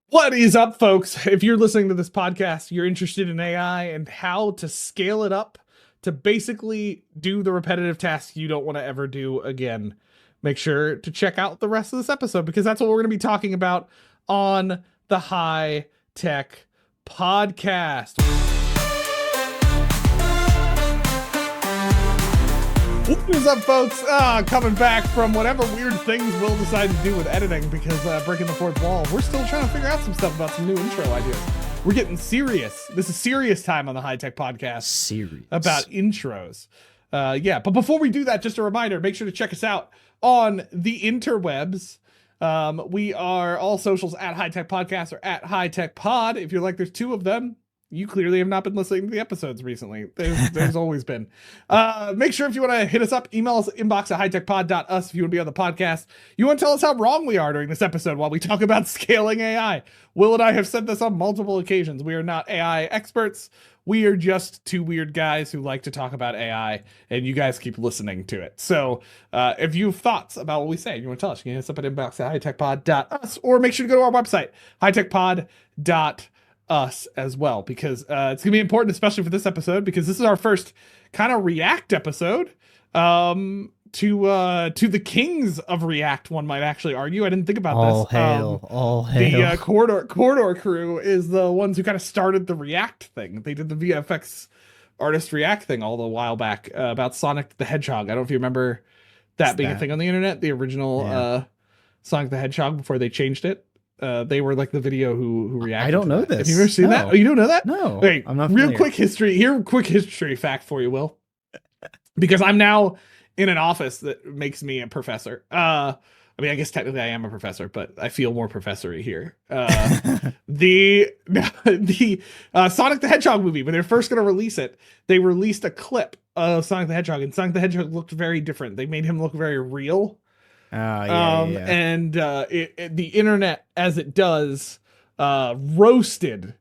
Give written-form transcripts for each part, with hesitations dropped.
What is up, folks? If you're listening to this podcast, you're interested in AI and how to scale it up to basically do the repetitive tasks you don't want to ever do again. Make sure to check out the rest of this episode because that's what we're going to be talking about on the High Tech Podcast. What is up, folks? Coming back from whatever weird things we'll decide to do with editing because breaking the fourth wall, we're still trying to figure out some stuff about some new intro ideas. We're getting serious. This is serious time on the High Tech Podcast. Serious. About intros. But before we do that, just a reminder, make sure to check us out on the interwebs. We are all socials at High Tech Podcast or at High Tech Pod. If you're like, there's two of them, you clearly have not been listening to the episodes recently. There's always been. Make sure if you want to hit us up, email us inbox at hightechpod.us if you want to be on the podcast. You want to tell us how wrong we are during this episode while we talk about scaling AI. Will and I have said this on multiple occasions. We are not AI experts. We are just two weird guys who like to talk about AI, and you guys keep listening to it. So if you have thoughts about what we say, you want to tell us, you can hit us up at inbox at hightechpod.us, or make sure to go to our website, hightechpod.us as well, because it's gonna be important, especially for this episode, because this is our first kind of React episode to the kings of React, one might actually argue. I didn't think about this. All hail. The corridor crew is the ones who kind of started the React thing. They did the VFX artist React thing all a while back about Sonic the Hedgehog. I don't know if you remember that being a thing on the internet, the original Sonic the Hedgehog before they changed it. They were like the video who reacted. I don't know that. this. Have you ever seen that? Oh, you don't know that? No. Wait, I'm not familiar. quick history fact for you, Will. Because I'm now in an office that makes me a professor. I mean, I guess technically I am a professor, but I feel more professory here. The Sonic the Hedgehog movie, when they're first going to release it, they released a clip of Sonic the Hedgehog, and Sonic the Hedgehog looked very different. They made him look very real. And the internet, as it does, roasted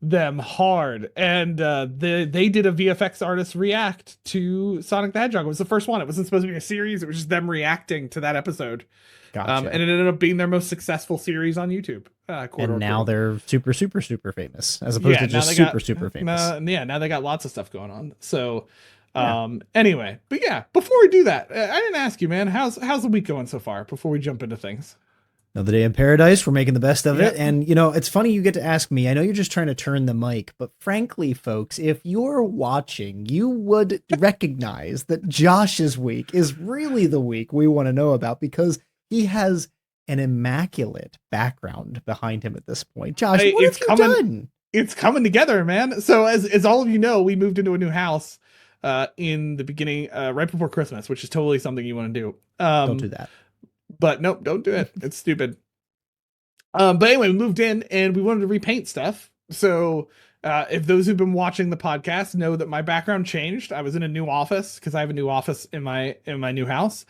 them hard, and they did a VFX artist react to Sonic the Hedgehog. It was the first one. It wasn't supposed to be a series. It was just them reacting to that episode. Gotcha. And it ended up being their most successful series on YouTube. And now they're super famous, as opposed to just super famous. Now they got lots of stuff going on. So anyway, but yeah, before we do that, I didn't ask you, man, how's the week going so far before we jump into things? Another day in paradise. We're making the best of it. And, you know, it's funny you get to ask me. I know you're just trying to turn the mic, but frankly, folks, if you're watching, you would recognize that Josh's week is really the week we want to know about, because he has an immaculate background behind him at this point. Josh, what have you done? It's coming together, man. So as all of you know, we moved into a new house in the beginning, right before Christmas, which is totally something you want to do. Don't do that. But nope, don't do it. It's stupid. But anyway, we moved in and we wanted to repaint stuff. So if those who've been watching the podcast know that my background changed, I was in a new office because I have a new office in my new house.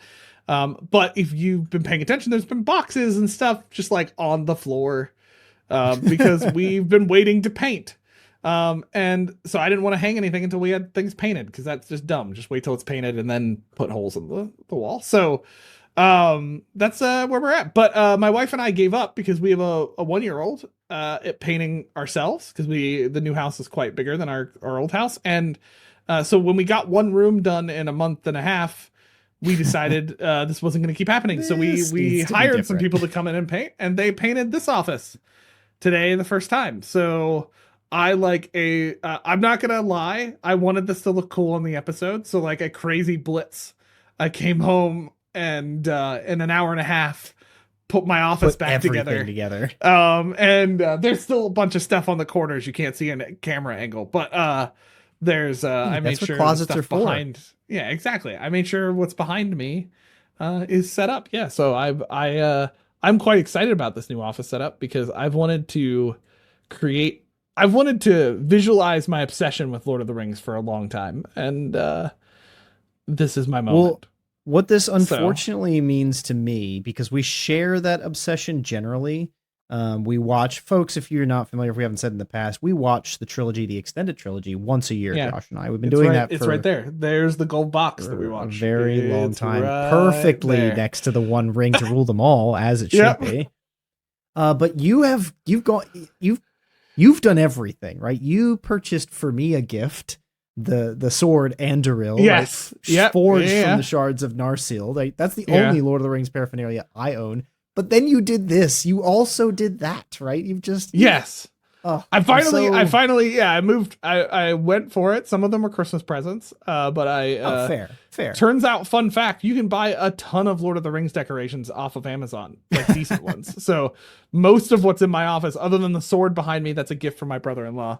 But if you've been paying attention, there's been boxes and stuff just like on the floor because we've been waiting to paint. And so I didn't want to hang anything until we had things painted, because that's just dumb. Just wait till it's painted and then put holes in the wall. So that's where we're at. But my wife and I gave up because we have a 1-year-old at painting ourselves, because the new house is quite bigger than our old house. And so when we got one room done in a month and a half, we decided this wasn't going to keep happening. So we hired some people to come in and paint, and they painted this office today the first time. So I'm not gonna lie, I wanted this to look cool on the episode. So like a crazy blitz, I came home and in an hour and a half put my office back together. And there's still a bunch of stuff on the corners you can't see in a camera angle, but there's I made sure closets are behind for. Yeah, exactly. I made sure what's behind me is set up. Yeah, so I'm quite excited about this new office setup, because I've wanted to visualize my obsession with Lord of the Rings for a long time, and this is my moment. Well, what this unfortunately means to me, because we share that obsession generally. We watch, folks, if you're not familiar, if we haven't said in the past, we watch the trilogy, the extended trilogy, once a year, Josh and I. We've been doing that for... It's right there. There's the gold box that we watch. A very long time. Perfectly next to the One Ring to rule them all, as it should be. But you've done everything, right? You purchased for me a gift, the sword Anduril, Yes. right? Yep. Forged Yeah. from the shards of Narsil. Like, that's the Yeah. only Lord of the Rings paraphernalia I own. But then you did this. You also did that, right? Yes. Oh, I so finally, yeah, I moved. I went for it. Some of them were Christmas presents. But fair. turns out, fun fact, you can buy a ton of Lord of the Rings decorations off of Amazon, like decent ones. So most of what's in my office, other than the sword behind me, that's a gift from my brother-in-law.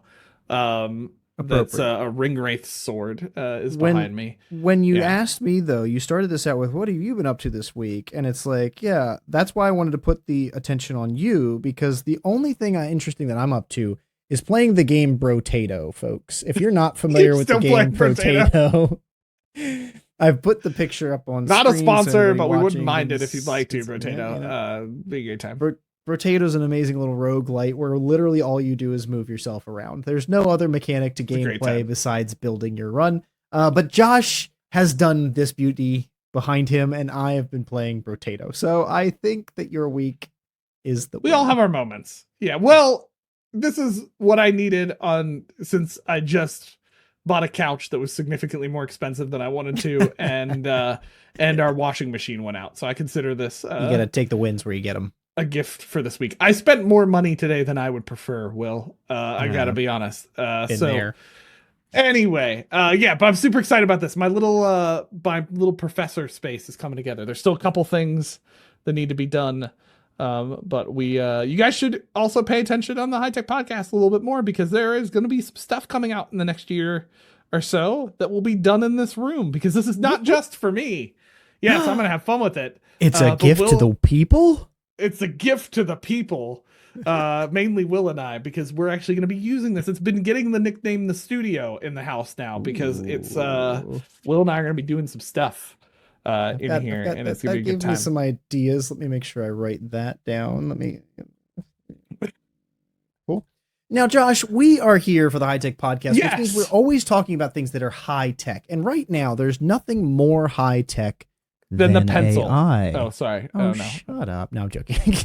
That's Appropriate. a ring wraith sword, is when behind me. when you Yeah. asked me though, you started this out with what have you been up to this week, and it's like, yeah, that's why I wanted to put the attention on you, because the only thing interesting that I'm up to is playing the game Brotato, folks. If you're not familiar with the Still playing game Potato. Brotato, I've put the picture up on Not a screen, so sponsor, anybody but we wouldn't watching mind can it if you'd like to, yeah, Potato. you know. Be a great time. Brotato is an amazing little roguelite where literally all you do is move yourself around. There's no other mechanic to It's a great gameplay time. besides building your run. But Josh has done this beauty behind him, and I have been playing Brotato. So I think that your week is the We winner. all have our moments. Yeah. Well, this is what I needed since I just bought a couch that was significantly more expensive than I wanted to, and our washing machine went out. So I consider this You got to take the wins where you get them. a gift for this week. I spent more money today than I would prefer, Will. I gotta be honest. In So there. anyway, yeah, but I'm super excited about this. My little professor space is coming together. There's still a couple things that need to be done. But you guys should also pay attention on the High Tech Podcast a little bit more, because there is going to be some stuff coming out in the next year or so that will be done in this room, because this is not just for me. Yes, I'm going to have fun with it. It's a gift to the people? It's a gift to the people, mainly Will and I, because we're actually going to be using this. It's been getting the nickname the studio in the house now, because it's Will and I are going to be doing some stuff in here, and it's going to be a good gave time. me some ideas. Let me make sure I write that down. Cool. Now, Josh, we are here for the High Tech Podcast, which means we're always talking about things that are high tech. And right now, there's nothing more high tech than the pencil. AI. Oh, sorry. Oh, no. Shut up. No, I'm joking.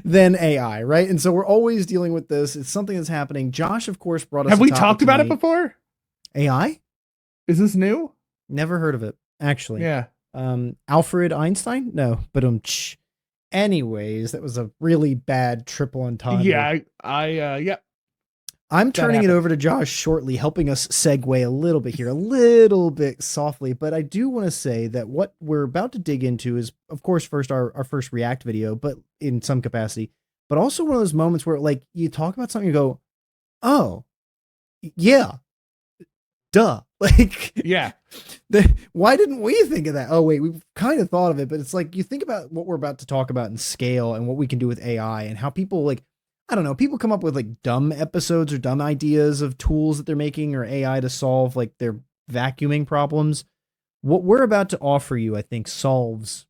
Than AI, right? And so we're always dealing with this. It's something that's happening. Josh, of course, brought us. Have we talked about it before? AI? Is this new? Never heard of it, actually. Yeah. Alfred Einstein? No, but anyways, that was a really bad triple entendre. Yeah, yeah. I'm turning it over to Josh shortly, helping us segue a little bit here, a little bit softly. But I do want to say that what we're about to dig into is, of course, first our first React video, but in some capacity, but also one of those moments where, like, you talk about something, you go, oh, yeah, duh. Like, yeah. Why didn't we think of that? Oh, wait, we've kind of thought of it, but it's like, you think about what we're about to talk about in scale and what we can do with AI and how people, like, I don't know, people come up with like dumb episodes or dumb ideas of tools that they're making or AI to solve like their vacuuming problems. What we're about to offer you, I think, solves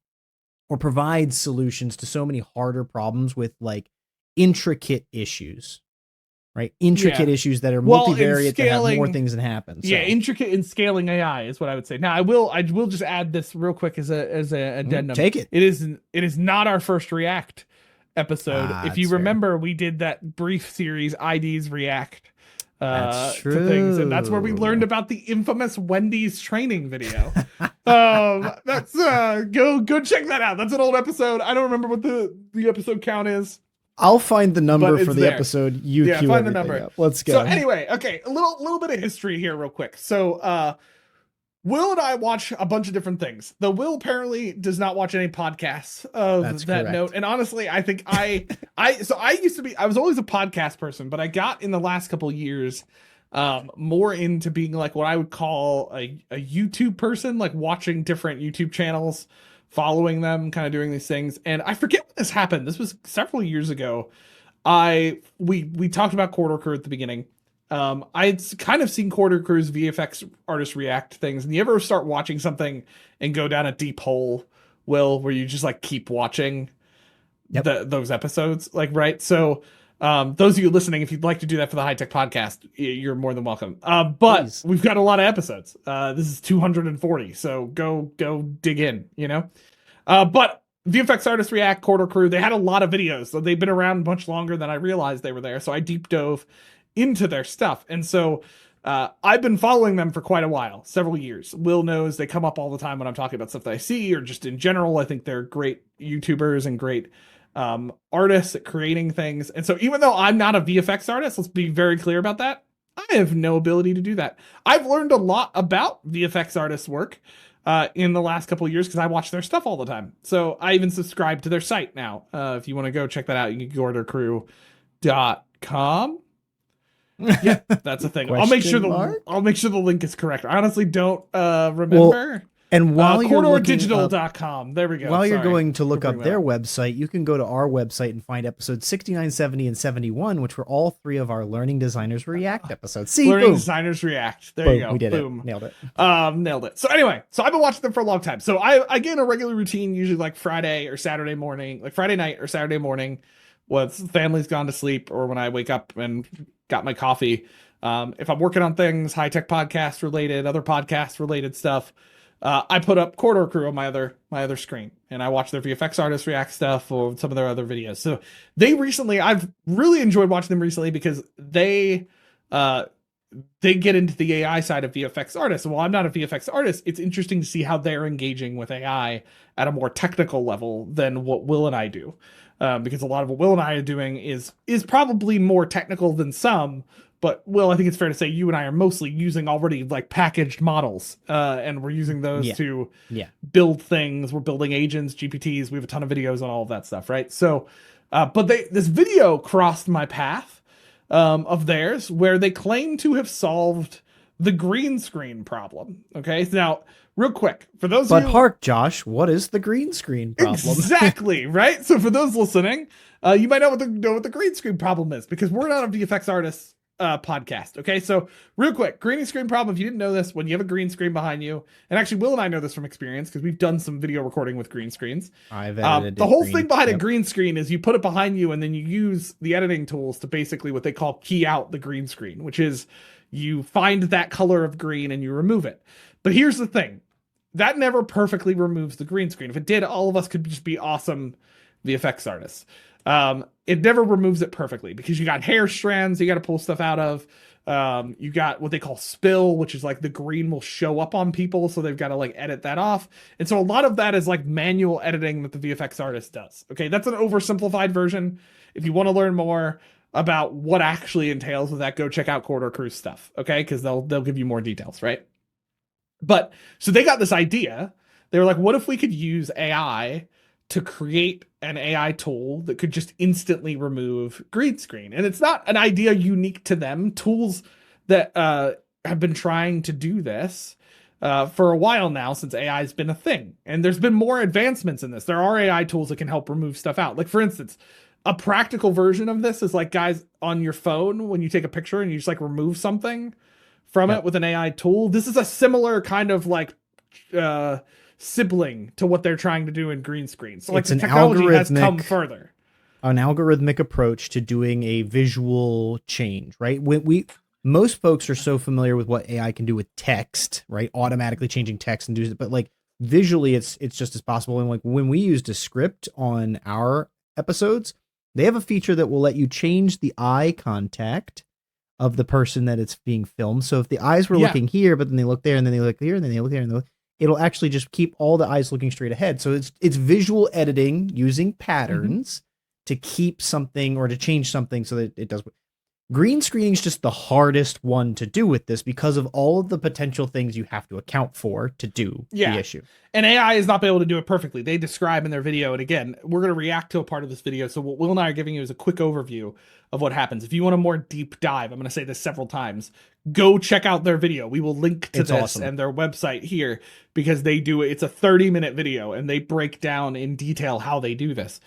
or provides solutions to so many harder problems with like intricate issues, right? Intricate issues that are multivariate, that have more things that happen. So. Yeah, intricate in scaling AI is what I would say. Now, I will just add this real quick as a addendum. Take it. It is not our first React episode. If you remember, we did that brief series IDs React to things, and that's where we learned about the infamous Wendy's training video. That's go check that out. That's an old episode. I don't remember what the episode count is. I'll find the number for the episode. Find the number. Up. Let's go. So anyway, okay, a little bit of history here real quick. So Will and I watch a bunch of different things. Though Will apparently does not watch any podcasts of That's that correct. note. And honestly, I think I was always a podcast person, but I got in the last couple years more into being like what I would call a YouTube person, like watching different YouTube channels, following them, kind of doing these things. And I forget when this happened. This was several years ago. We talked about Quarter Crew at the beginning. I'd kind of seen Quarter Crew's VFX artist react things, and you ever start watching something and go down a deep hole, Will, where you just like keep watching those episodes, like, right? So those of you listening, if you'd like to do that for the High Tech Podcast, you're more than welcome. But Please. We've got a lot of episodes. This is 240, so go dig in, you know. But VFX Artists React, Corridor Crew, they had a lot of videos. So they've been around much longer than I realized they were there. So I deep dove into their stuff. And so I've been following them for quite a while, several years. Will knows they come up all the time when I'm talking about stuff that I see or just in general. I think they're great YouTubers and great artists at creating things. And so even though I'm not a VFX artist, let's be very clear about that. I have no ability to do that. I've learned a lot about VFX artists' work in the last couple of years because I watch their stuff all the time. So I even subscribe to their site now. If you want to go check that out, you can go to crew.com. Yeah, that's a thing. I'll make sure the link is correct. I honestly don't remember. Well, and while you're CorridorDigital.com. There we go. While you're going to look up their website, you can go to our website and find episodes 69, 70, and 71, which were all 3 of our Learning Designers React episodes. See, Learning Designers React. There you go. We did Boom. it. Nailed it. Nailed it. So anyway, I've been watching them for a long time. So I get in a regular routine, usually like Friday or Saturday morning, like Friday night or Saturday morning, when family's gone to sleep or when I wake up and got my coffee. If I'm working on things, high-tech podcast related, other podcast related stuff, I put up Corridor Crew on my other screen, and I watch their VFX artists react stuff or some of their other videos. So I've really enjoyed watching them recently because they get into the AI side of VFX artists. And while I'm not a VFX artist, it's interesting to see how they're engaging with AI at a more technical level than what Will and I do. Because a lot of what Will and I are doing is probably more technical than some. But Will, I think it's fair to say you and I are mostly using already like packaged models, and we're using those to build things. We're building agents, GPTs. We have a ton of videos on all of that stuff, right? So, but this video crossed my path of theirs where they claim to have solved the green screen problem. Okay, so now real quick for those. But hark, Josh, what is the green screen problem? Exactly, right. So for those listening, you might know what the green screen problem is because we're not a VFX artist podcast. Okay, so real quick, green screen problem. If you didn't know this, when you have a green screen behind you, and actually Will and I know this from experience because we've done some video recording with green screens. I've edited the whole thing behind a green screen is you put it behind you and then you use the editing tools to basically what they call key out the green screen, which is you find that color of green and you remove it. But here's the thing, that never perfectly removes the green screen. If it did, all of us could just be awesome VFX artists. It never removes it perfectly because you got hair strands you got to pull stuff out of. You got what they call spill, which is like the green will show up on people, so they've got to like edit that off. And so a lot of that is like manual editing that the VFX artist does. Okay, that's an oversimplified version. If you want to learn more about what actually entails with that, go check out Corridor Crew stuff. Okay, because they'll give you more details, right? But so they got this idea. They were like, what if we could use AI to create an AI tool that could just instantly remove green screen? And it's not an idea unique to them. Tools that have been trying to do this for a while now, since AI has been a thing. And there's been more advancements in this. There are AI tools that can help remove stuff out. Like, for instance, a practical version of this is like, guys, on your phone, when you take a picture and you just like remove something from it with an AI tool. This is a similar kind of like sibling to what they're trying to do in green screen. So like the technology has come further. An algorithmic approach to doing a visual change, right? Most folks are so familiar with what AI can do with text, right? Automatically changing text and do it, but like visually it's just as possible. And like when we used a script on our episodes, they have a feature that will let you change the eye contact of the person that it's being filmed. So if the eyes were looking here, but then they look there and then they look here and then they look there and they look, it'll actually just keep all the eyes looking straight ahead. So it's visual editing using patterns to keep something or to change something so that it does. Green screening is just the hardest one to do with this because of all of the potential things you have to account for to do the issue. And AI is not able to do it perfectly. They describe in their video, and again, we're going to react to a part of this video. So what Will and I are giving you is a quick overview of what happens. If you want a more deep dive, I'm going to say this several times, go check out their video. We will link to this and their website here because they do it. It's a 30-minute video and they break down in detail how they do this.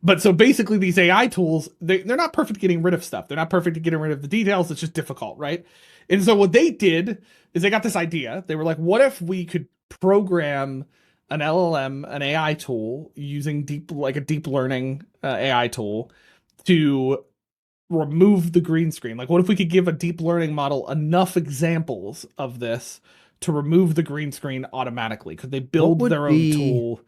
But so basically these AI tools, they're not perfect at getting rid of stuff. They're not perfect at getting rid of the details. It's just difficult, right? And so what they did is they got this idea. They were like, what if we could program an LLM, an AI tool using a deep learning AI tool to remove the green screen? Like, what if we could give a deep learning model enough examples of this to remove the green screen automatically? Could they build their own tool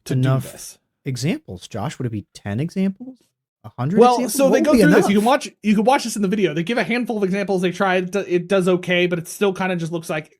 to do this? examples, Josh? Would it be 10 examples? 100 Well, examples? so they What go would be through this. enough? You can watch this in the video. They give a handful of examples. They try it does okay, but it still kind of just looks like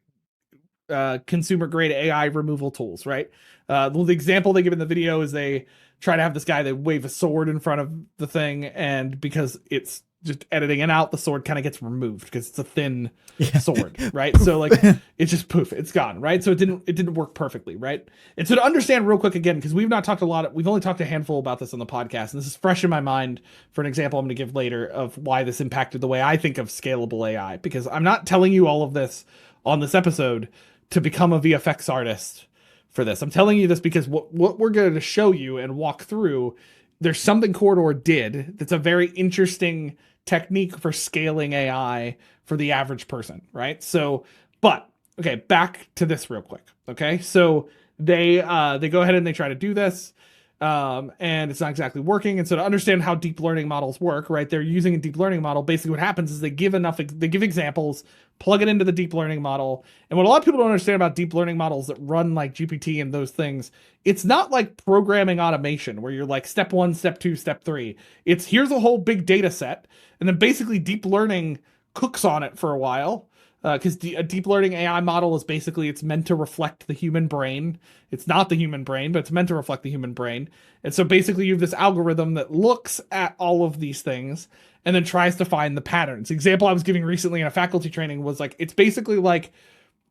consumer grade AI removal tools, right? The example they give in the video is they try to have this guy that wave a sword in front of the thing, and because it's just editing it out, the sword kind of gets removed because it's a thin sword, right? So like it's just poof, it's gone, right? So it didn't work perfectly, right? And so to understand real quick again, because we've not talked we've only talked a handful about this on the podcast, and this is fresh in my mind for an example I'm going to give later of why this impacted the way I think of scalable AI, because I'm not telling you all of this on this episode to become a VFX artist for this. I'm telling you this because what we're going to show you and walk through, there's something Corridor did that's a very interesting technique for scaling AI for the average person, right? So, but okay, back to this real quick. Okay, so they go ahead and they try to do this, and it's not exactly working. And so to understand how deep learning models work, right? They're using a deep learning model. Basically, what happens is they give examples, plug it into the deep learning model. And what a lot of people don't understand about deep learning models that run like GPT and those things, it's not like programming automation where you're like step 1, step 2, step 3. It's here's a whole big data set, and then basically deep learning cooks on it for a while. Because a deep learning AI model is basically, it's meant to reflect the human brain. It's not the human brain, but it's meant to reflect the human brain. And so basically you have this algorithm that looks at all of these things and then tries to find the patterns. The example I was giving recently in a faculty training was like, it's basically like,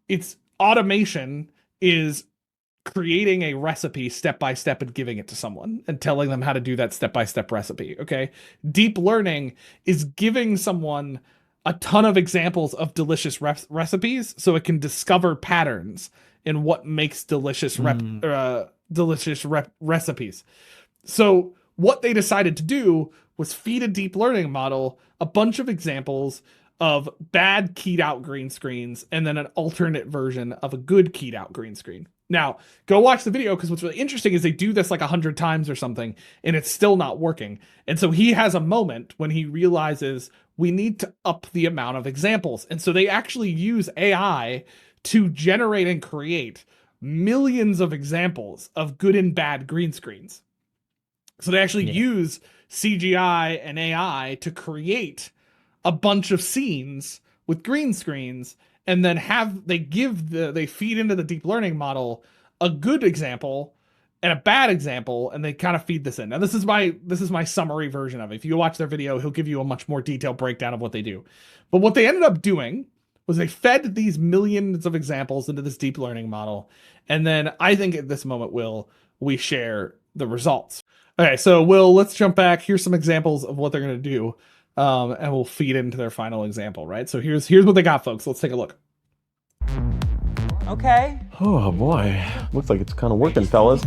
it's automation is creating a recipe step by step and giving it to someone and telling them how to do that step by step recipe. Okay. Deep learning is giving someone a ton of examples of delicious recipes so it can discover patterns in what makes delicious recipes. So what they decided to do was feed a deep learning model a bunch of examples of bad keyed out green screens and then an alternate version of a good keyed out green screen. Now, go watch the video, because what's really interesting is they do this like 100 times or something, and it's still not working. And so he has a moment when he realizes we need to up the amount of examples. And so they actually use AI to generate and create millions of examples of good and bad green screens. So they actually use CGI and AI to create a bunch of scenes with green screens, and then they feed into the deep learning model a good example and a bad example, and they kind of feed this in. Now this is my summary version of it. If you watch their video, he'll give you a much more detailed breakdown of what they do. But what they ended up doing was they fed these millions of examples into this deep learning model, and then I think at this moment, we share the results. Okay, so let's jump back. Here's some examples of what they're going to do. And we'll feed into their final example, right? So here's what they got, folks. Let's take a look. Okay. Oh boy, looks like it's kind of working, fellas.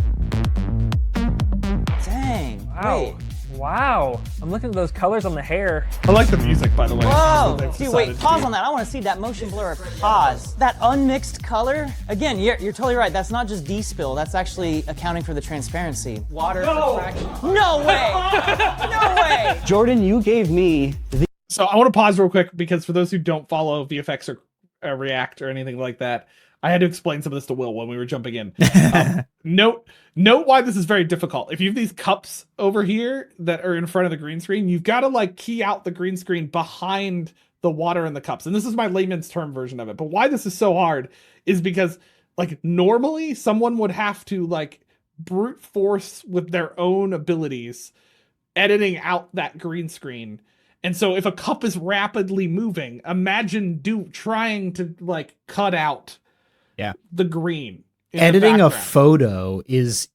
Dang. Wow. Wait. Wow. I'm looking at those colors on the hair. I like the music, by the way. Whoa. Dude, wait, pause on that. I want to see that motion blur. Pause. That unmixed color. Again, you're totally right. That's not just despill. That's actually accounting for the transparency. Water. No way. No way. Jordan, you gave me the. So I want to pause real quick, because for those who don't follow VFX or React or anything like that, I had to explain some of this to Will when we were jumping in. Note why this is very difficult. If you have these cups over here that are in front of the green screen, you've got to like key out the green screen behind the water in the cups. And this is my layman's term version of it. But why this is so hard is because like normally someone would have to like brute force with their own abilities editing out that green screen. And so if a cup is rapidly moving, imagine trying to like cut out the green. Editing a photo is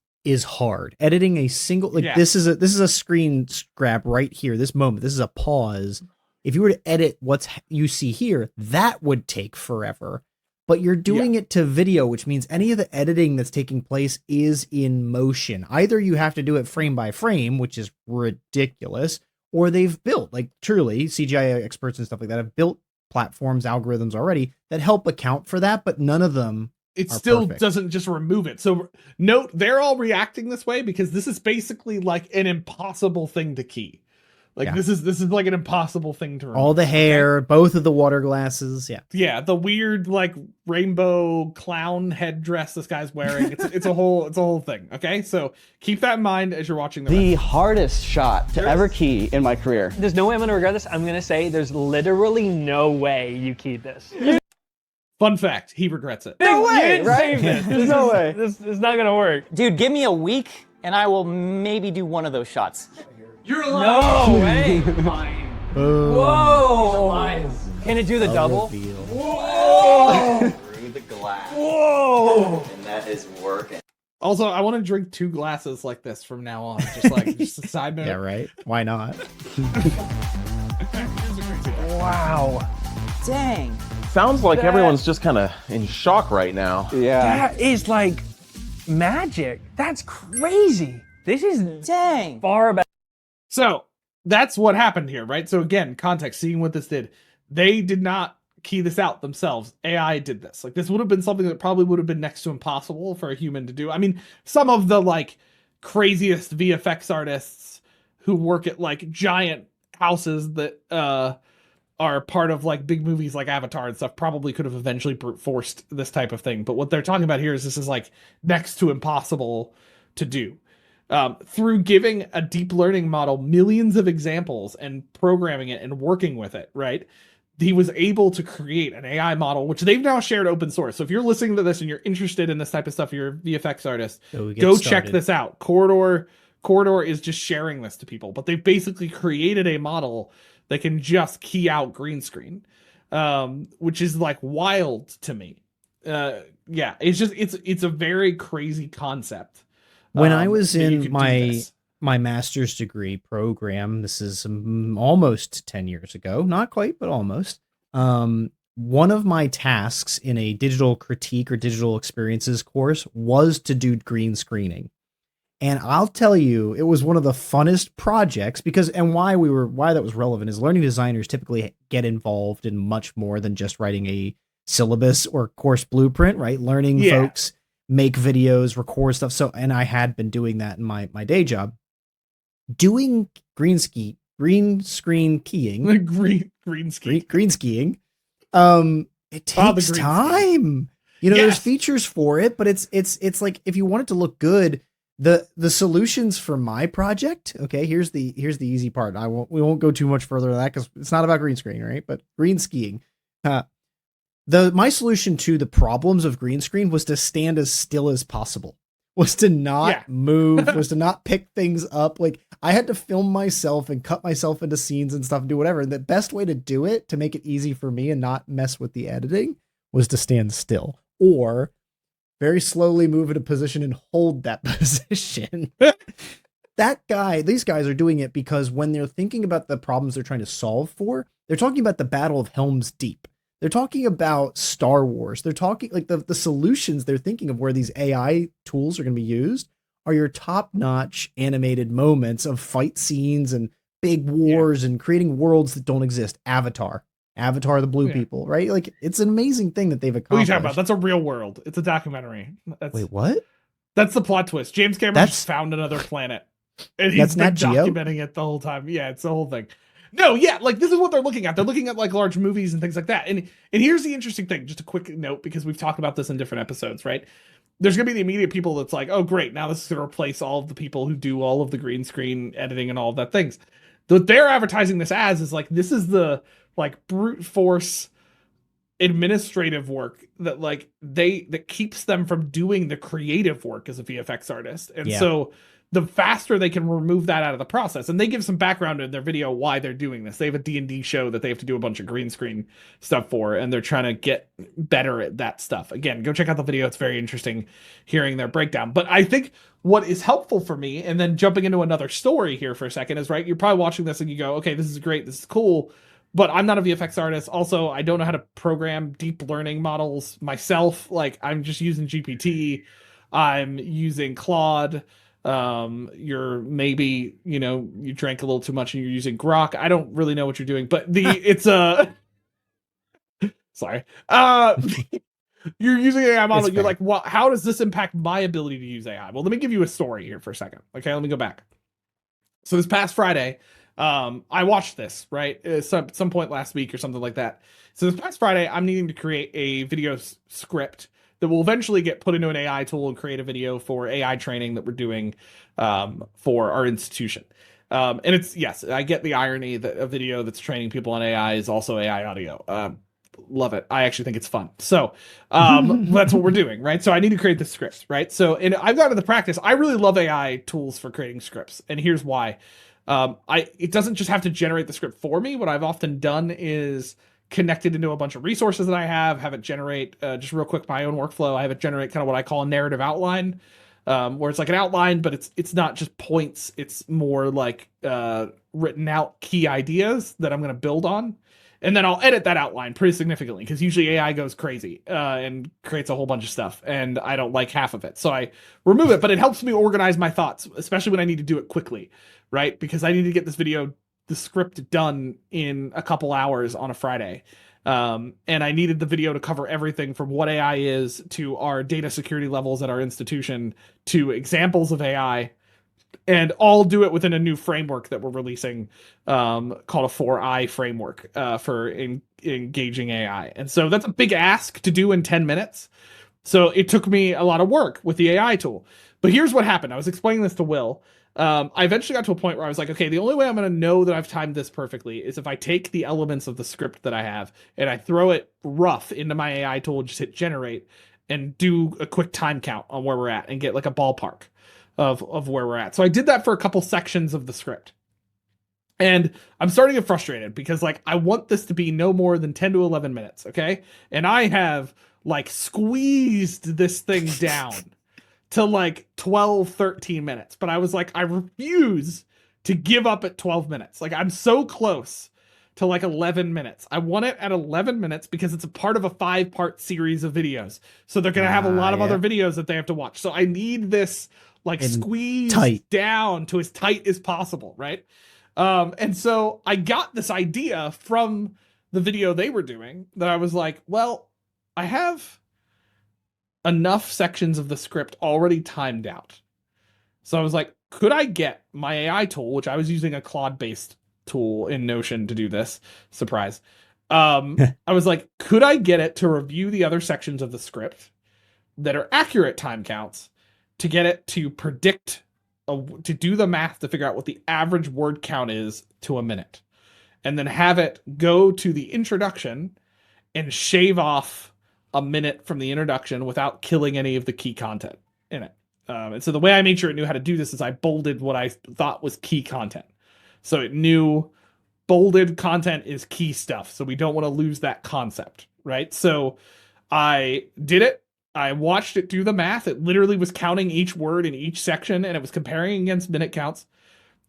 hard. Editing a single this is a screen grab right here. This moment, this is a pause. If you were to edit what you see here, that would take forever. But you're doing it to video, which means any of the editing that's taking place is in motion. Either you have to do it frame by frame, which is ridiculous, or they've built, like truly CGI experts and stuff like that have built platforms, algorithms already that help account for that, but none of them doesn't just remove it. So note, they're all reacting this way because this is basically like an impossible thing to key. Like Yeah. this is like an impossible thing to remember. All the hair, both of the water glasses. Yeah. Yeah, the weird like rainbow clown headdress this guy's wearing. It's a whole thing. Okay, so keep that in mind as you're watching The rest. hardest shot to ever key in my career. There's no way I'm gonna regret this. I'm gonna say there's literally no way you keyed this. Fun fact: he regrets it. No way, you didn't right? save this. There's no way. This is not gonna work. Dude, give me a week and I will maybe do one of those shots. No way. Boom. Whoa. Can it do the double? Reveal. Through the glass. Whoa. And that is working. Also, I want to drink 2 glasses like this from now on. Just a side note. Yeah, right. Why not? Wow. Dang. Sounds like That- everyone's just kind of in shock right now. Yeah. That is like magic. That's crazy. This is Dang. far better. So that's what happened here, right? So again, context, seeing what this did. They did not key this out themselves. AI did this. Like this would have been something that probably would have been next to impossible for a human to do. I mean, some of the like craziest VFX artists who work at like giant houses that are part of like big movies like Avatar and stuff probably could have eventually brute forced this type of thing. But what they're talking about here is this is like next to impossible to do. Through giving a deep learning model millions of examples and programming it and working with it, right? He was able to create an AI model, which they've now shared open source. So if you're listening to this and you're interested in this type of stuff, you're a VFX artist, go check this out. Corridor is just sharing this to people, but they've basically created a model that can just key out green screen, which is like wild to me. Yeah, it's a very crazy concept. When I was that you in could do my this. master's degree program, this is almost 10 years ago, not quite, but almost. One of my tasks in a digital critique or digital experiences course was to do green screening. And I'll tell you, it was one of the funnest projects because, and why that was relevant is learning designers typically get involved in much more than just writing a syllabus or course blueprint, right? Learning folks make videos, record stuff. So, and I had been doing that in my day job. Doing green screen keying, green ski. green skiing. It Oh, the takes green time. You know, Yes. there's features for it, but it's like if you want it to look good, the solutions for my project. Okay, here's the easy part. We won't go too much further than that because it's not about green screen, right? But green skiing. My solution to the problems of green screen was to stand as still as possible, was to not move, was to not pick things up. Like I had to film myself and cut myself into scenes and stuff and do whatever. And the best way to do it, to make it easy for me and not mess with the editing, was to stand still or very slowly move into position and hold that position. These guys are doing it because when they're thinking about the problems they're trying to solve for, they're talking about the Battle of Helm's Deep. They're talking about Star Wars. They're talking like the solutions they're thinking of where these AI tools are going to be used are your top-notch animated moments of fight scenes and big wars and creating worlds that don't exist. Avatar, the blue people, right? Like it's an amazing thing that they've What are you accomplished. talking about? That's a real world. It's a documentary. Wait, what? That's the plot twist. James Cameron just found another planet, and he's That's been Nat Geo? documenting it the whole time. Yeah, it's the whole thing. No, yeah, like this is what they're looking at. They're looking at like large movies and things like that. And here's the interesting thing, just a quick note, because we've talked about this in different episodes, right? There's gonna be the immediate people that's like, oh great, now this is gonna replace all of the people who do all of the green screen editing and all of that things. What they're advertising this as is like this is the like brute force administrative work that like that keeps them from doing the creative work as a VFX artist. And so the faster they can remove that out of the process, and they give some background in their video why they're doing this. They have a D&D show that they have to do a bunch of green screen stuff for, and they're trying to get better at that stuff. Again, go check out the video. It's very interesting hearing their breakdown. But I think what is helpful for me, and then jumping into another story here for a second, is right, you're probably watching this and you go, okay, this is great, this is cool, but I'm not a VFX artist. Also, I don't know how to program deep learning models myself. Like, I'm just using GPT. I'm using Claude. You're maybe, you drank a little too much and you're using Grok. I don't really know what you're doing, but it's sorry. You're using AI model. You're like, well, how does this impact my ability to use AI? Well, let me give you a story here for a second. Okay, let me go back. So this past Friday, I watched this, right? Some point last week or something like that. So this past Friday, I'm needing to create a video script that will eventually get put into an AI tool and create a video for AI training that we're doing for our institution. And it's, yes, I get the irony that a video that's training people on AI is also AI audio. Love it. I actually think it's fun. So that's what we're doing, right? So I need to create this script, right? So, and I've gotten to the practice. I really love AI tools for creating scripts, and here's why. It doesn't just have to generate the script for me. What I've often done is connected into a bunch of resources that I have it generate, just real quick, my own workflow. I have it generate kind of what I call a narrative outline, where it's like an outline, but it's not just points. It's more like written out key ideas that I'm going to build on. And then I'll edit that outline pretty significantly, because usually AI goes crazy and creates a whole bunch of stuff, and I don't like half of it. So I remove it, but it helps me organize my thoughts, especially when I need to do it quickly, right? Because I need to get the script done in a couple hours on a Friday. And I needed the video to cover everything from what AI is to our data security levels at our institution to examples of AI, and all do it within a new framework that we're releasing called a 4I framework for engaging AI. And so that's a big ask to do in 10 minutes. So it took me a lot of work with the AI tool. But here's what happened. I was explaining this to Will. I eventually got to a point where I was like, okay, the only way I'm going to know that I've timed this perfectly is if I take the elements of the script that I have and I throw it rough into my AI tool, just hit generate, and do a quick time count on where we're at and get like a ballpark of where we're at. So I did that for a couple sections of the script. And I'm starting to get frustrated because like I want this to be no more than 10 to 11 minutes, okay? And I have like squeezed this thing down to like 12, 13 minutes. But I was like, I refuse to give up at 12 minutes. Like I'm so close to like 11 minutes. I want it at 11 minutes because it's a part of a 5-part series of videos. So they're going to have a lot of other videos that they have to watch. So I need this like squeezed down to as tight as possible, right? And so I got this idea from the video they were doing that I was like, well, I have enough sections of the script already timed out. So I was like, could I get my AI tool, which I was using a Claude-based tool in Notion to do this, surprise. I was like, could I get it to review the other sections of the script that are accurate time counts to get it to predict, to do the math to figure out what the average word count is to a minute, and then have it go to the introduction and shave off a minute from the introduction without killing any of the key content in it. And so the way I made sure it knew how to do this is I bolded what I thought was key content. So it knew bolded content is key stuff. So we don't want to lose that concept, right? So I did it. I watched it do the math. It literally was counting each word in each section, and it was comparing against minute counts.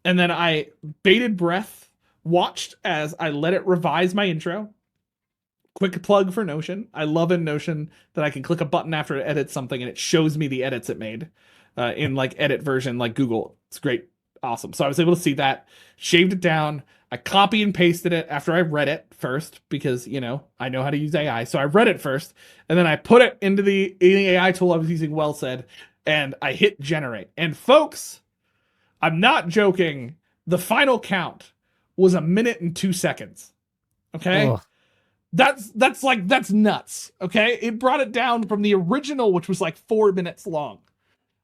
And then I bated breath, watched as I let it revise my intro. Quick plug for Notion. I love in Notion that I can click a button after it edits something and it shows me the edits it made in like edit version, like Google. It's great. Awesome. So I was able to see that, shaved it down. I copy and pasted it after I read it first because, you know, I know how to use AI. So I read it first, and then I put it into the AI tool I was using, well said, and I hit generate. And folks, I'm not joking. The final count was 1 minute and 2 seconds. Okay. Oh. That's nuts. Okay. It brought it down from the original, which was like 4 minutes long,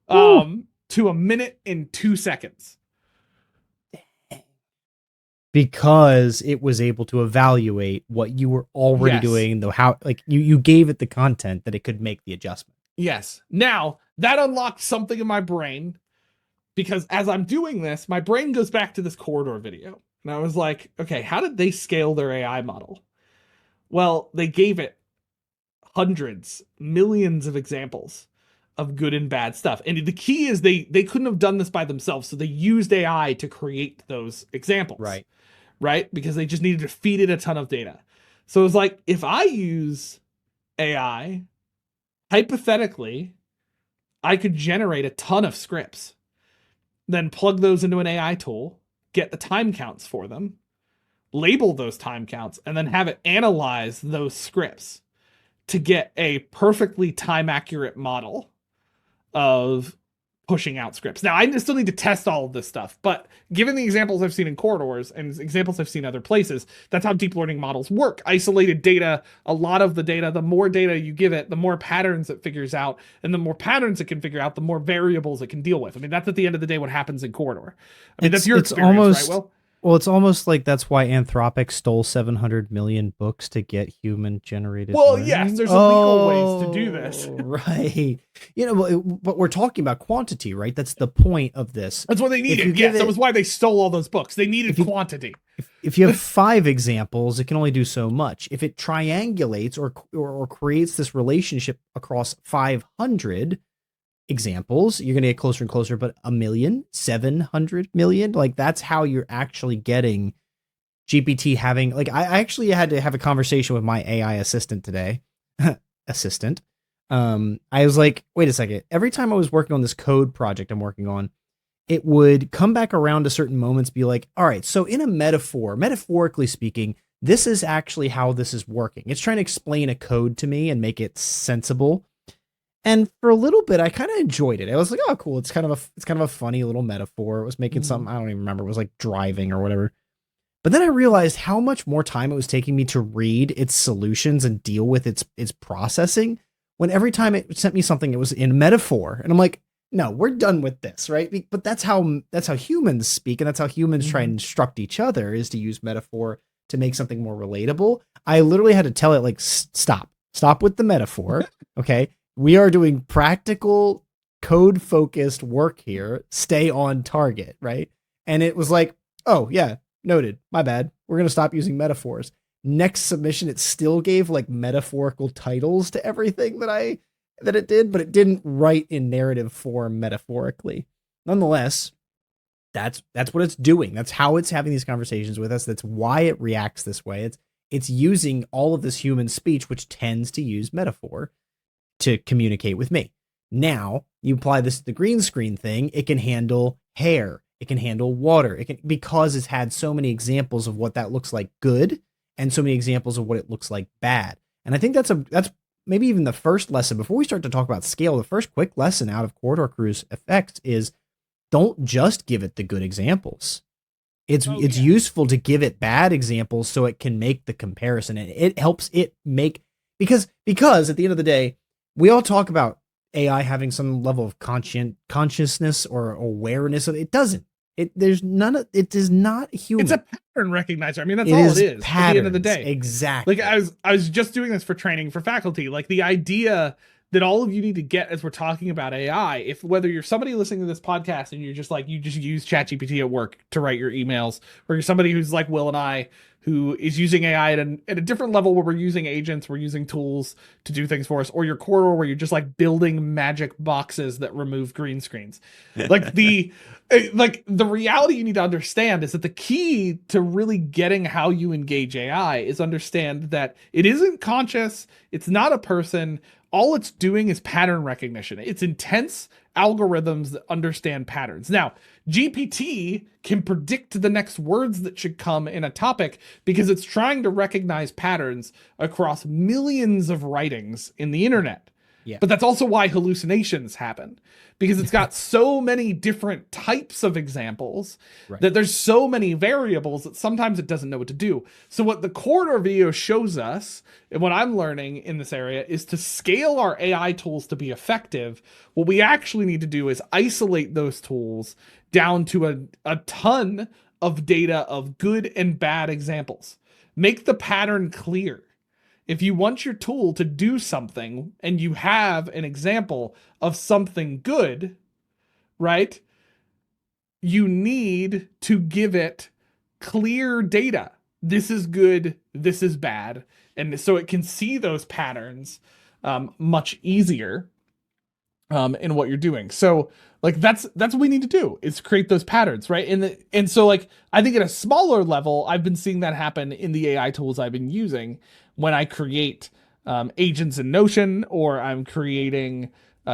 to 1 minute and 2 seconds. Because it was able to evaluate what you were already doing, though how like you gave it the content that it could make the adjustment. Yes. Now that unlocked something in my brain, because as I'm doing this, my brain goes back to this corridor video. And I was like, okay, how did they scale their AI model? Well, they gave it hundreds, millions of examples of good and bad stuff. And the key is they couldn't have done this by themselves. So they used AI to create those examples. Right? Because they just needed to feed it a ton of data. So it was like, if I use AI, hypothetically, I could generate a ton of scripts, then plug those into an AI tool, get the time counts for them, label those time counts, and then have it analyze those scripts to get a perfectly time accurate model of pushing out scripts. Now, I still need to test all of this stuff, but given the examples I've seen in corridors and examples I've seen other places, that's how deep learning models work. Isolated data, a lot of the data, the more data you give it, the more patterns it figures out, and the more patterns it can figure out, the more variables it can deal with. I mean, that's at the end of the day what happens in corridor. I mean, that's your experience, right, Will? Well, it's almost like that's why Anthropic stole 700 million books to get human-generated learning. Yes, there's illegal ways to do this. Right. But we're talking about quantity, right? That's the point of this. That's what they needed. Yes, that was why they stole all those books. They needed quantity. If you have 5 examples, it can only do so much. If it triangulates or creates this relationship across 500 examples, you're going to get closer and closer, but 700 million, like that's how you're actually getting GPT having, like, I actually had to have a conversation with my AI assistant today. I was like, wait a second. Every time I was working on this code project I'm working on, it would come back around to certain moments, be like, all right, so in a metaphorically speaking, this is actually how this is working. It's trying to explain a code to me and make it sensible. And for a little bit, I kind of enjoyed it. I was like, oh, cool. It's kind of a funny little metaphor. It was making something, I don't even remember. It was like driving or whatever. But then I realized how much more time it was taking me to read its solutions and deal with its processing, when every time it sent me something, it was in metaphor. And I'm like, no, we're done with this, right? But that's how humans speak, and that's how humans try and instruct each other, is to use metaphor to make something more relatable. I literally had to tell it, like, stop with the metaphor. Okay. We are doing practical, code-focused work here. Stay on target, right? And it was like, oh, yeah, noted. My bad. We're going to stop using metaphors. Next submission, it still gave, like, metaphorical titles to everything that it did, but it didn't write in narrative form metaphorically. Nonetheless, that's what it's doing. That's how it's having these conversations with us. That's why it reacts this way. It's using all of this human speech, which tends to use metaphor, to communicate with me. Now you apply this to the green screen thing, it can handle hair, it can handle water, because it's had so many examples of what that looks like good and so many examples of what it looks like bad. And I think that's maybe even the first lesson before we start to talk about scale. The first quick lesson out of Corridor Crew's effects is, don't just give it the good examples. It's useful to give it bad examples so it can make the comparison, and it helps it make, because at the end of the day, we all talk about AI having some level of consciousness or awareness. It doesn't. It is not human. It's a pattern recognizer. I mean, that's all it is. Patterns, at the end of the day. Exactly. Like I was just doing this for training for faculty. Like, the idea that all of you need to get as we're talking about AI, whether you're somebody listening to this podcast and you're just like, you just use ChatGPT at work to write your emails, or you're somebody who's like Will and I, who is using AI at a different level, where we're using agents, we're using tools to do things for us, or your Corridor, where you're just like building magic boxes that remove green screens. Like the reality you need to understand is that the key to really getting how you engage AI is understand that it isn't conscious. It's not a person. All it's doing is pattern recognition. It's intense algorithms that understand patterns. Now, GPT can predict the next words that should come in a topic because it's trying to recognize patterns across millions of writings in the internet. Yeah. But that's also why hallucinations happen, because it's got so many different types of examples that there's so many variables that sometimes it doesn't know what to do. So what the Corridor video shows us, and what I'm learning in this area, is to scale our AI tools to be effective. What we actually need to do is isolate those tools down to a ton of data of good and bad examples. Make the pattern clear. If you want your tool to do something and you have an example of something good, right? You need to give it clear data. This is good, this is bad. And so it can see those patterns much easier in what you're doing. So like that's what we need to do, is create those patterns, right? And so like, I think at a smaller level, I've been seeing that happen in the AI tools I've been using when I create agents in Notion, or I'm creating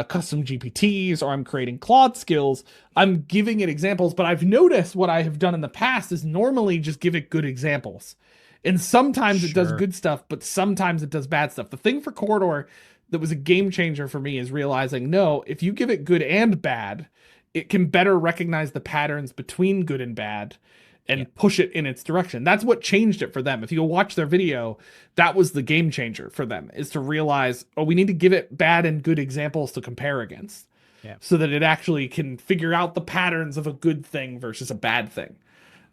custom GPTs, or I'm creating Claude skills. I'm giving it examples, but I've noticed what I have done in the past is normally just give it good examples. And sometimes it does good stuff, but sometimes it does bad stuff. The thing for Corridor that was a game changer for me is realizing, no, if you give it good and bad, it can better recognize the patterns between good and bad and push it in its direction. That's what changed it for them. If you watch their video, that was the game changer for them, is to realize, oh, we need to give it bad and good examples to compare against, so that it actually can figure out the patterns of a good thing versus a bad thing.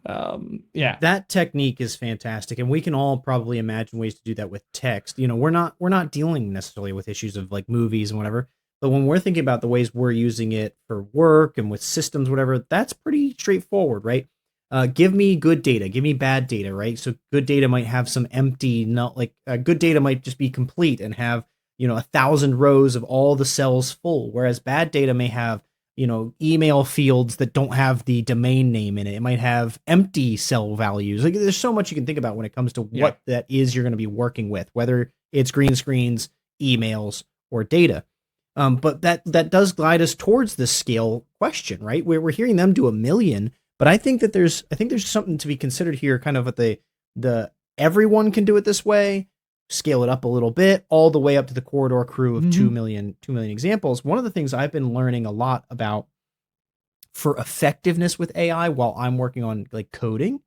That technique is fantastic, and we can all probably imagine ways to do that with text. You know, we're not dealing necessarily with issues of like movies and whatever, but when we're thinking about the ways we're using it for work and with systems, whatever, that's pretty straightforward, right? Give me good data, give me bad data, right? So good data might have some empty, not like good data might just be complete and have, 1,000 rows of all the cells full, whereas bad data may have, email fields that don't have the domain name in it. It might have empty cell values. Like, there's so much you can think about when it comes to what that is you're going to be working with, whether it's green screens, emails, or data. But that does glide us towards the scale question, right? We're hearing them do 1 million, but I think there's something to be considered here, kind of at the everyone can do it this way, scale it up a little bit, all the way up to the corridor crew of 2 million examples. One of the things I've been learning a lot about for effectiveness with AI while I'm working on like coding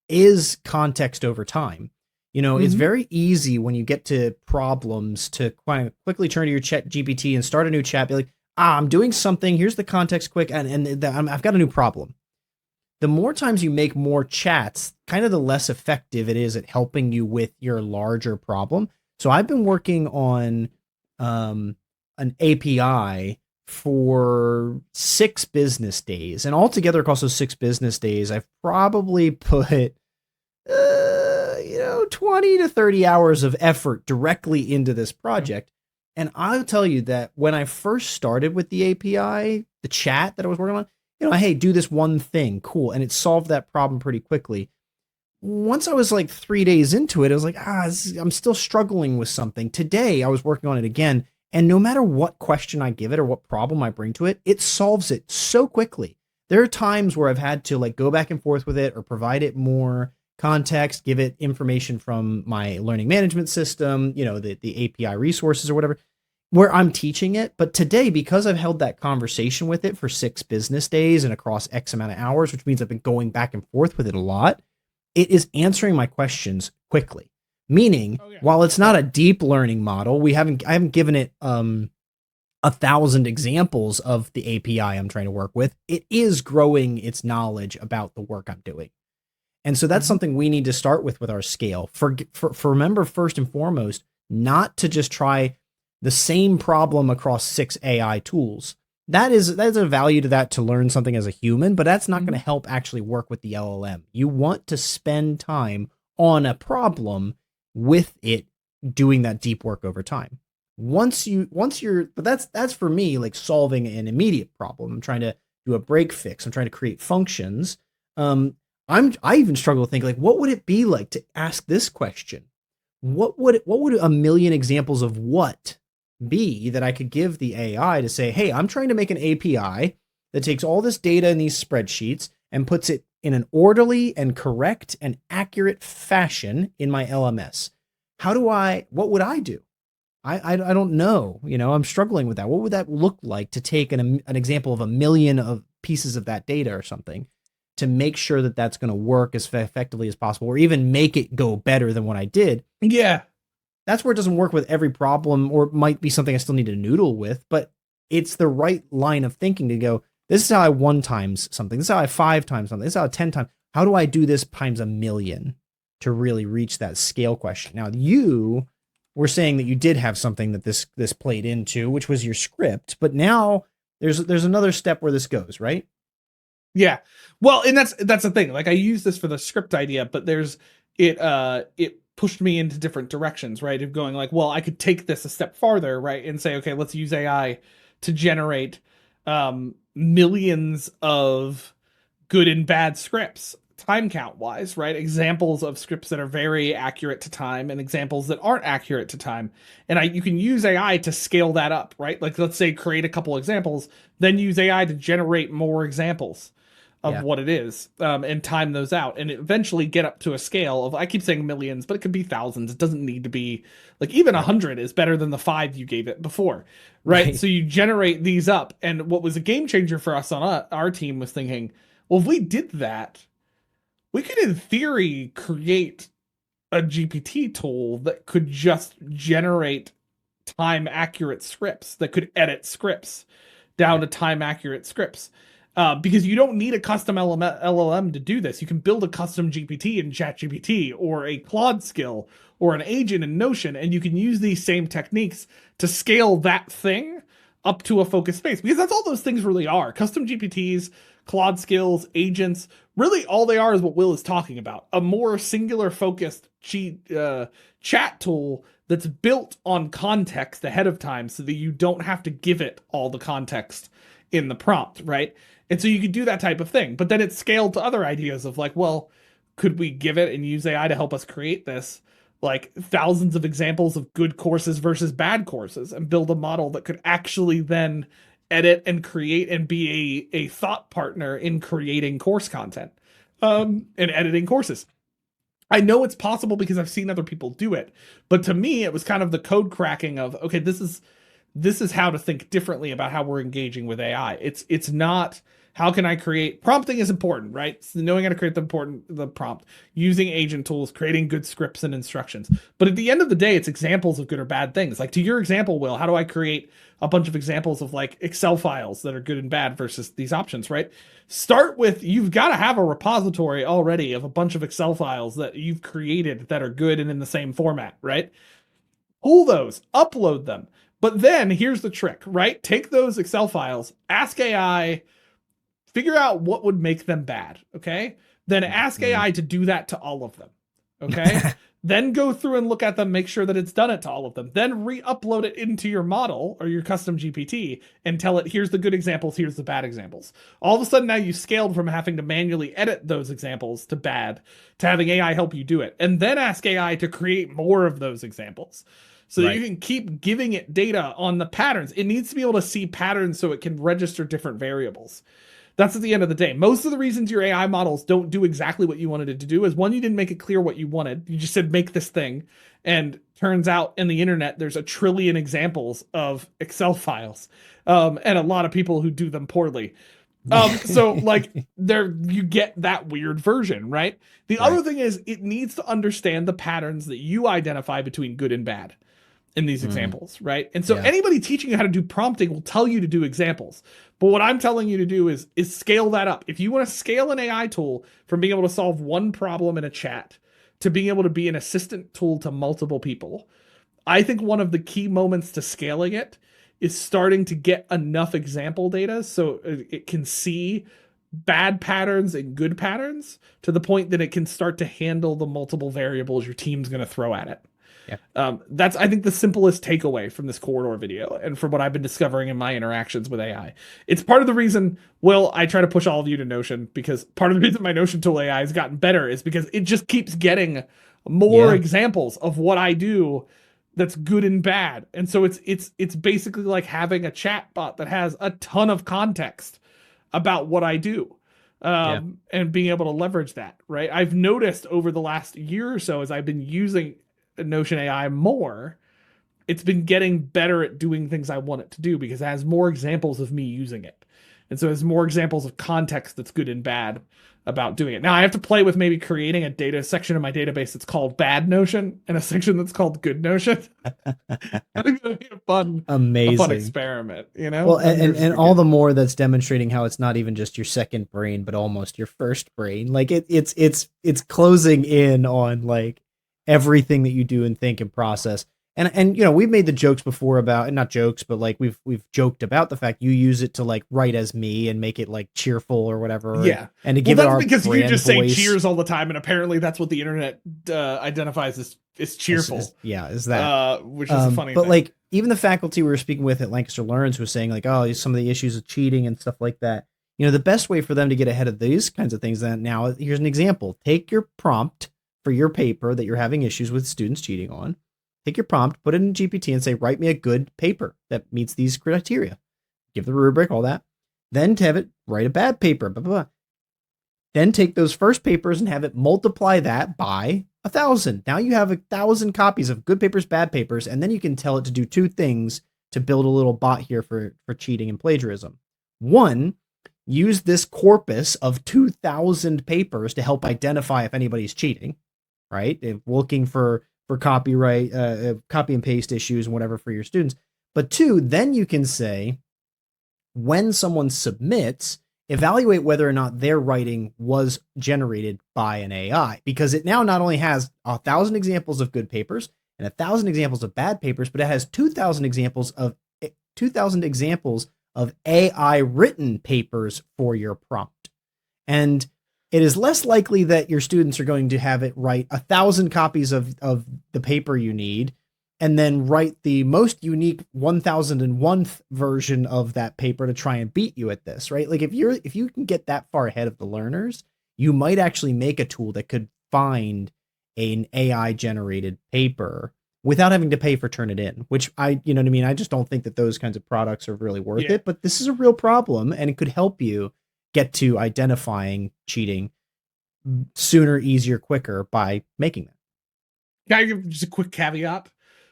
is context over time. It's very easy when you get to problems to quite quickly turn to your ChatGPT and start a new chat, be like, I'm doing something, here's the context quick, and I've got a new problem. The more times you make more chats, kind of the less effective it is at helping you with your larger problem. So I've been working on an API for 6 business days. And altogether across those 6 business days, I've probably put, 20 to 30 hours of effort directly into this project. And I'll tell you that when I first started with the API, the chat that I was working on, hey, do this one thing, cool. And it solved that problem pretty quickly. Once I was like 3 days into it, I was like, I'm still struggling with something. Today, I was working on it again. And no matter what question I give it or what problem I bring to it, it solves it so quickly. There are times where I've had to like go back and forth with it or provide it more context, give it information from my learning management system, the API resources or whatever, where I'm teaching it. But today, because I've held that conversation with it for 6 business days and across X amount of hours, which means I've been going back and forth with it a lot, it is answering my questions quickly. Meaning, while it's not a deep learning model, I haven't given it 1,000 examples of the API I'm trying to work with. It is growing its knowledge about the work I'm doing. And so that's something we need to start with our scale. For remember, first and foremost, not to just try the same problem across 6 AI tools. That's a value to that to learn something as a human, but that's not going to help actually work with the LLM. You want to spend time on a problem with it doing that deep work over time. But that's for me, like solving an immediate problem. I'm trying to do a break fix. I'm trying to create functions. I even struggle to think, like, what would it be like to ask this question? What would 1 million examples of what be that I could give the AI to say, hey, I'm trying to make an API that takes all this data in these spreadsheets and puts it in an orderly and correct and accurate fashion in my LMS. What would I do? I don't know. I'm struggling with that. What would that look like to take an example of 1 million of pieces of that data or something to make sure that that's going to work as effectively as possible, or even make it go better than what I did? Yeah. That's where it doesn't work with every problem, or it might be something I still need to noodle with, but it's the right line of thinking to go, this is how I 1 times something. This is how I 5 times something. This is how I 10 times. How do I do this times 1 million to really reach that scale question? Now, you were saying that you did have something that this played into, which was your script, but now there's another step where this goes, right? Yeah. Well, and that's the thing. Like, I use this for the script idea, but it pushed me into different directions, right? Of going like, well, I could take this a step farther, right? And say, okay, let's use AI to generate millions of good and bad scripts, time count wise, right? Examples of scripts that are very accurate to time and examples that aren't accurate to time. And you can use AI to scale that up, right? Like, let's say create a couple examples, then use AI to generate more examples. of Yeah. what it is, and time those out and eventually get up to a scale of, I keep saying millions, but it could be thousands. It doesn't need to be like, even 100 is better than the 5 you gave it before. Right. So you generate these up. And what was a game changer for us on our team was thinking, well, if we did that, we could in theory create a GPT tool that could just generate time accurate scripts, that could edit scripts down to time accurate scripts. Because you don't need a custom LLM to do this. You can build a custom GPT in ChatGPT, or a Claude skill, or an agent in Notion, and you can use these same techniques to scale that thing up to a focused space. Because that's all those things really are. Custom GPTs, Claude skills, agents, really all they are is what Will is talking about. A more singular focused chat tool that's built on context ahead of time so that you don't have to give it all the context in the prompt, right? And so you could do that type of thing. But then it's scaled to other ideas of like, well, could we give it and use AI to help us create this, like thousands of examples of good courses versus bad courses, and build a model that could actually then edit and create and be a thought partner in creating course content, and editing courses. I know it's possible because I've seen other people do it, but to me, it was kind of the code cracking of, okay, this is how to think differently about how we're engaging with AI. It's not, how can I create, prompting is important, right? So knowing how to create the prompt, using agent tools, creating good scripts and instructions. But at the end of the day, it's examples of good or bad things. Like to your example, Will, how do I create a bunch of examples of like Excel files that are good and bad versus these options, right? Start with, you've got to have a repository already of a bunch of Excel files that you've created that are good and in the same format, right? Pull those, upload them. But then here's the trick, right? Take those Excel files, ask AI, figure out what would make them bad, okay? Then ask AI to do that to all of them, okay? Then go through and look at them, make sure that it's done it to all of them. Then re-upload it into your model or your custom GPT and tell it, here's the good examples, here's the bad examples. All of a sudden now you scaled from having to manually edit those examples to bad to having AI help you do it. And then ask AI to create more of those examples, so that you can keep giving it data on the patterns. It needs to be able to see patterns so it can register different variables. That's at the end of the day. Most of the reasons your AI models don't do exactly what you wanted it to do is, one, you didn't make it clear what you wanted. You just said, make this thing. And turns out in the internet, there's a trillion examples of Excel files, and a lot of people who do them poorly. So like you get that weird version, right? The other thing is, it needs to understand the patterns that you identify between good and bad in these examples, right? And so anybody teaching you how to do prompting will tell you to do examples. But what I'm telling you to do is scale that up. If you want to scale an AI tool from being able to solve one problem in a chat to being able to be an assistant tool to multiple people, I think one of the key moments to scaling it is starting to get enough example data so it can see bad patterns and good patterns to the point that it can start to handle the multiple variables your team's going to throw at it. That's, I think, the simplest takeaway from this corridor video and from what I've been discovering in my interactions with AI. It's part of the reason, Will, I try to push all of you to Notion, because part of the reason my Notion tool AI has gotten better is because it just keeps getting more examples of what I do that's good and bad. And so it's basically like having a chat bot that has a ton of context about what I do. And being able to leverage that, right? I've noticed over the last year or so, as I've been using Notion AI more, it's been getting better at doing things I want it to do because it has more examples of me using it. And so it has more examples of context that's good and bad about doing it. Now I have to play with maybe creating a data section of my database that's called bad Notion and a section that's called good Notion. I think that'd be a fun experiment, you know? Well, and all the more that's demonstrating how it's not even just your second brain, but almost your first brain. Like it's closing in on like everything that you do and think and process. And you know, we've made the jokes before about, and not jokes, but like we've joked about the fact you use it to like write as me and make it like cheerful or whatever. Yeah. And to give it our because you just voice. say cheers all the time, and apparently that's what the internet identifies as cheerful. Is that which is a funny but thing. like even the faculty we were speaking with at Lancaster Learns was saying like, oh, some of the issues of cheating and stuff like that. You know, the best way for them to get ahead of these kinds of things then now, here's an example. Take your prompt for your paper that you're having issues with students cheating on. Take your prompt, put it in GPT and say, write me a good paper that meets these criteria. Give the rubric, all that. Then to have it write a bad paper, blah, blah, blah. Then take those first papers and have it multiply that by 1,000. Now you have 1,000 copies of good papers, bad papers, and then you can tell it to do two things to build a little bot here for cheating and plagiarism. One, use this corpus of 2,000 papers to help identify if anybody's cheating, right? If looking for copyright, copy and paste issues and whatever for your students. But two, then you can say, when someone submits, evaluate whether or not their writing was generated by an AI, because it now not only has 1,000 examples of good papers and 1,000 examples of bad papers, but it has 2,000 examples of AI written papers for your prompt. And it is less likely that your students are going to have it write 1,000 copies of the paper you need and then write the most unique 1,001th version of that paper to try and beat you at this, right? Like if you can get that far ahead of the learners, you might actually make a tool that could find an AI generated paper without having to pay for Turnitin, which you know what I mean? I just don't think that those kinds of products are really worth it, but this is a real problem and it could help you get to identifying cheating sooner, easier, quicker by making that. Can I give just a quick caveat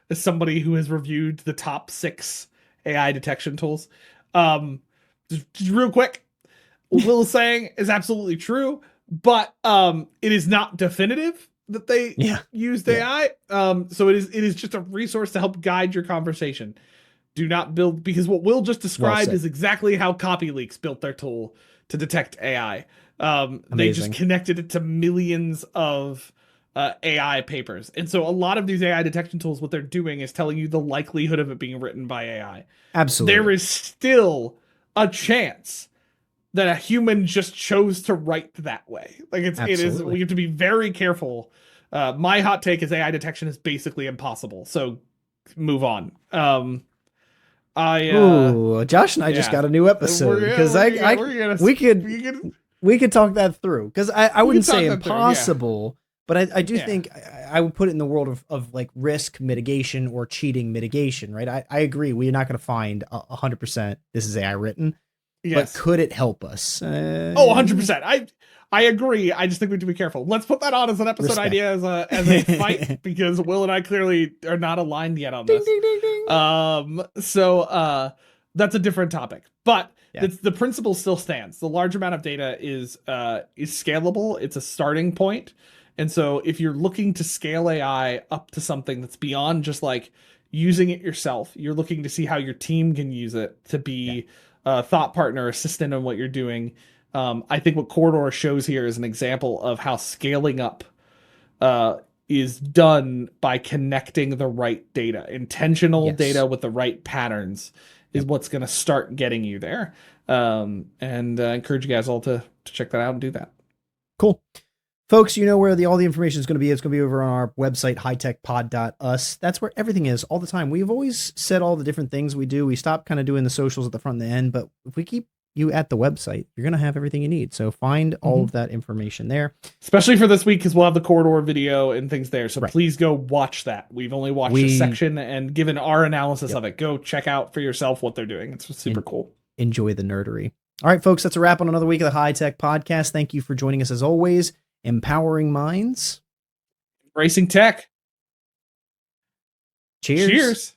as somebody who has reviewed the top 6 AI detection tools? Just real quick, what Will is saying is absolutely true, but it is not definitive that they used AI. So it is just a resource to help guide your conversation. Do not build, because what Will just described is exactly how CopyLeaks built their tool to detect AI. They just connected it to millions of AI papers. And so a lot of these AI detection tools, what they're doing is telling you the likelihood of it being written by AI. Absolutely. There is still a chance that a human just chose to write that way. Like it is, we have to be very careful. My hot take is AI detection is basically impossible. So move on. Josh and I just got a new episode because we could talk that through, because I wouldn't say impossible, but I do think I would put it in the world of like risk mitigation or cheating mitigation, right? I agree. We're not going to find 100% this is AI written, but could it help us? 100%. I agree. I just think we have to be careful. Let's put that on as an episode idea as a fight, because Will and I clearly are not aligned yet on this. Ding, ding, ding, ding. So that's a different topic, but the principle still stands. The large amount of data is scalable. It's a starting point. And so if you're looking to scale AI up to something that's beyond just like using it yourself, you're looking to see how your team can use it to be a thought partner, assistant in what you're doing. I think what Corridor shows here is an example of how scaling up is done by connecting the right data. Intentional data with the right patterns is what's going to start getting you there. And encourage you guys all to check that out and do that. Cool. Folks, you know where all the information is going to be. It's going to be over on our website, hightechpod.us. That's where everything is all the time. We've always said all the different things we do. We stopped kind of doing the socials at the front and the end, but if we keep you at the website, you're going to have everything you need. So find all of that information there. Especially for this week, because we'll have the Corridor video and things there. So please go watch that. We've only watched a section and given our analysis of it. Go check out for yourself what they're doing. It's super cool. Enjoy the nerdery. All right, folks, that's a wrap on another week of the High Tech Podcast. Thank you for joining us as always. Empowering minds. Embracing tech. Cheers. Cheers.